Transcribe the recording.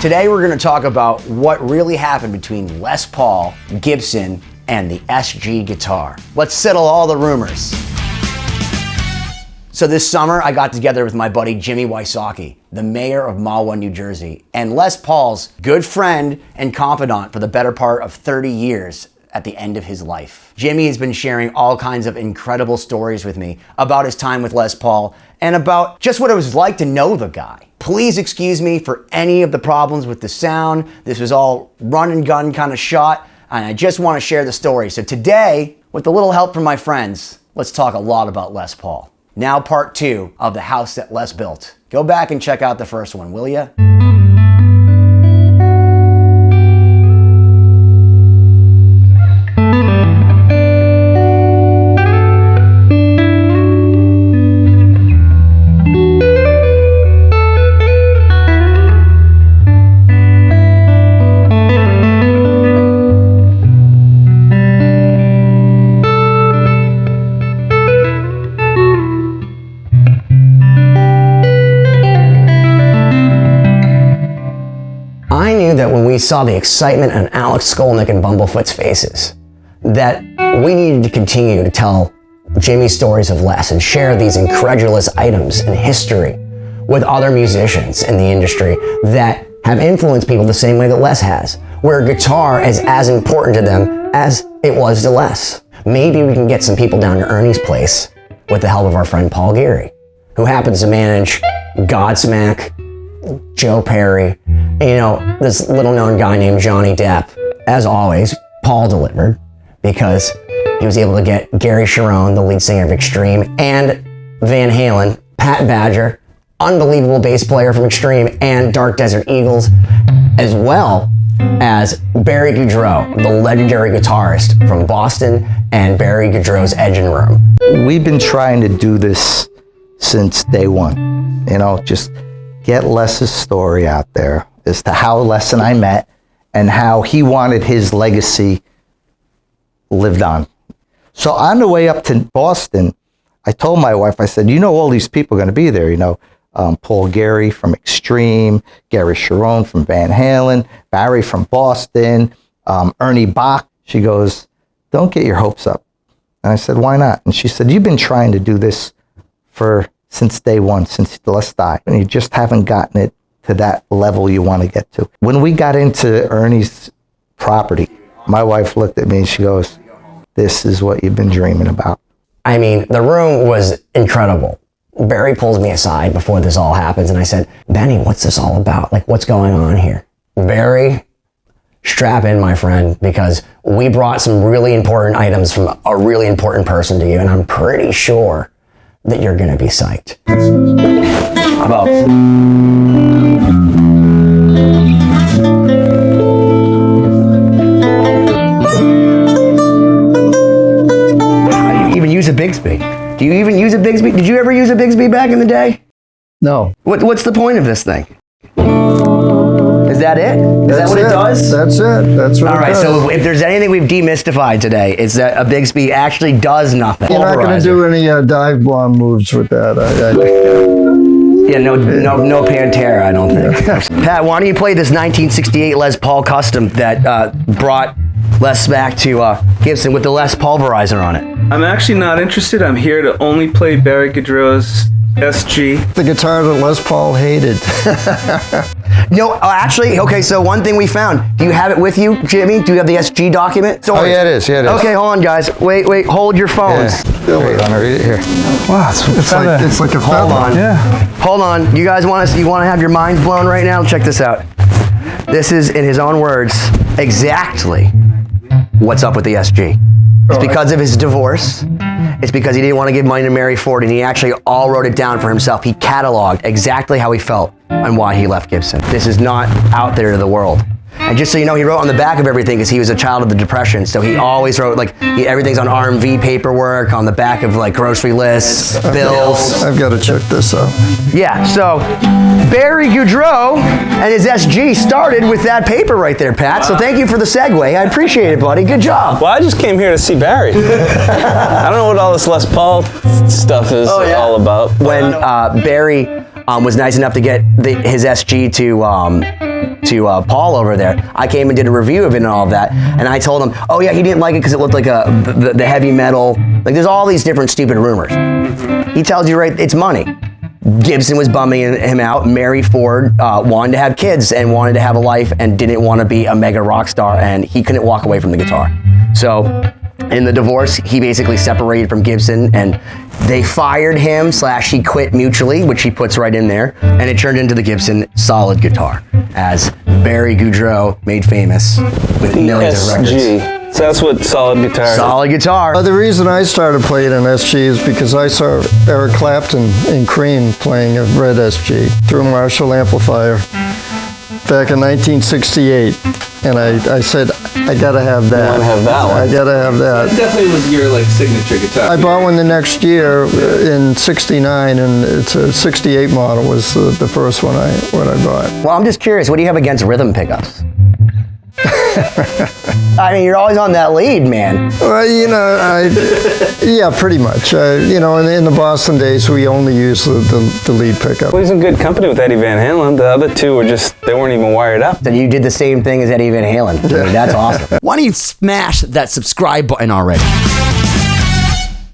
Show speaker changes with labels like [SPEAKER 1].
[SPEAKER 1] Today we're going to talk about what really happened between Les Paul, Gibson, and the SG guitar. Let's settle all the rumors. So this summer I got together with my buddy Jimmy Wysocki, the mayor of Mahwah, New Jersey, and Les Paul's good friend and confidant for the better part of 30 years at the end of his life. Jimmy has been sharing all kinds of incredible stories with me about his time with Les Paul and about just what it was like to know the guy. Please excuse me for any of the problems with the sound. This was all run and gun kind of shot, and I just want to share the story. So today, with a little help from my friends, let's talk a lot about Les Paul. Now part 2 of the house that Les built. Go back and check out the first one, will ya? That when we saw the excitement on Alex Skolnik and Bumblefoot's faces, that we needed to continue to tell Jimmy stories of Les and share these incredulous items in history with other musicians in the industry that have influenced people the same way that Les has, where guitar is as important to them as it was to Les. Maybe we can get some people down to Ernie's place with the help of our friend Paul Geary, who happens to manage Godsmack, Joe Perry, you know, this little known guy named Johnny Depp. As always, Paul delivered because he was able to get Gary Cherone, the lead singer of Extreme, and Van Halen, Pat Badger, unbelievable bass player from Extreme and Dark Desert Eagles, as well as Barry Goudreau, the legendary guitarist from Boston, and Barry Goudreau's Engine Room.
[SPEAKER 2] We've been trying to do this since day one, you know, just get Les's story out there as to how Les and I met and how he wanted his legacy lived on. So on the way up to Boston, I told my wife, I said, you know, all these people are going to be there, you know, Paul Geary from Extreme, Gary Cherone from Van Halen, Barry from Boston, Ernie Boch. She goes, don't get your hopes up. And I said, why not? And she said, you've been trying to do this since day one, since Les died, and you just haven't gotten it to that level you want to get to. When we got into Ernie's property, my wife looked at me and she goes, this is what you've been dreaming about.
[SPEAKER 1] I mean, the room was incredible. Barry pulls me aside before this all happens, and I said, Benny, what's this all about? Like, what's going on here? Barry, strap in, my friend, because we brought some really important items from a really important person to you, and I'm pretty sure that you're gonna be psyched. How about? How do you even use a Bigsby? Do you even use a Bigsby? Did you ever use a Bigsby back in the day?
[SPEAKER 2] No.
[SPEAKER 1] What's the point of this thing? Is that it? Is that what it does?
[SPEAKER 3] That's it. That's what it does.
[SPEAKER 1] All right, so if there's anything we've demystified today, it's that a Bigsby actually does nothing.
[SPEAKER 3] You're not going to do any dive bomb moves with that.
[SPEAKER 1] Yeah, no Pantera, I don't think. Pat, why don't you play this 1968 Les Paul custom that brought Les back to Gibson with the Les Pulverizer on it?
[SPEAKER 4] I'm actually not interested. I'm here to only play Barry Goudreau's SG.
[SPEAKER 3] The guitar that Les Paul hated.
[SPEAKER 1] No, actually, okay, so one thing we found. Do you have it with you, Jimmy? Do you have the SG document?
[SPEAKER 2] Oh, yeah, it is. Yeah, it is.
[SPEAKER 1] Okay, hold on, guys. Wait, hold your phones.
[SPEAKER 2] Yeah. Here, I'm gonna read it here.
[SPEAKER 3] Wow, it's like a feather.
[SPEAKER 1] Hold on.
[SPEAKER 3] Yeah.
[SPEAKER 1] Hold on. You guys want to have your minds blown right now? Check this out. This is, in his own words, exactly what's up with the SG. It's because of his divorce. It's because he didn't want to give money to Mary Ford, and he actually all wrote it down for himself. He cataloged exactly how he felt and why he left Gibson. This is not out there to the world. And just so you know, he wrote on the back of everything because he was a child of the Depression. So he always wrote, everything's on RMV paperwork, on the back of grocery lists, bills.
[SPEAKER 3] I've got to check this out.
[SPEAKER 1] Yeah, so Barry Goudreau and his SG started with that paper right there, Pat. Wow. So thank you for the segue. I appreciate it, buddy. Good job.
[SPEAKER 5] Well, I just came here to see Barry. I don't know what all this Les Paul stuff is all about.
[SPEAKER 1] When Barry was nice enough to get his SG to Paul over there. I came and did a review of it and all of that, and I told him, oh yeah, he didn't like it because it looked like the heavy metal. Like there's all these different stupid rumors. He tells you right, it's money. Gibson was bumming him out. Mary Ford wanted to have kids and wanted to have a life and didn't want to be a mega rock star, and he couldn't walk away from the guitar. So in the divorce, he basically separated from Gibson, and they fired him / he quit mutually, which he puts right in there, and it turned into the Gibson solid guitar, as Barry Goudreau made famous with millions of records.
[SPEAKER 5] So that's what solid guitar is.
[SPEAKER 1] Solid guitar.
[SPEAKER 3] The reason I started playing an SG is because I saw Eric Clapton in Cream playing a red SG through a Marshall amplifier back in 1968. And I said, I gotta have that.
[SPEAKER 5] You wanna have that one?
[SPEAKER 3] I gotta have that.
[SPEAKER 4] It definitely was your like signature guitar.
[SPEAKER 3] I bought one the next year in '69, and it's a '68 model was the first one I bought.
[SPEAKER 1] Well, I'm just curious, what do you have against rhythm pickups? I mean, you're always on that lead, man.
[SPEAKER 3] Well, you know, yeah, pretty much. You know, in the Boston days, we only used the lead pickup.
[SPEAKER 5] Well, he's in good company with Eddie Van Halen. The other two were they weren't even wired up.
[SPEAKER 1] And you did the same thing as Eddie Van Halen. I mean, that's awesome.
[SPEAKER 6] Why don't you smash that subscribe button already?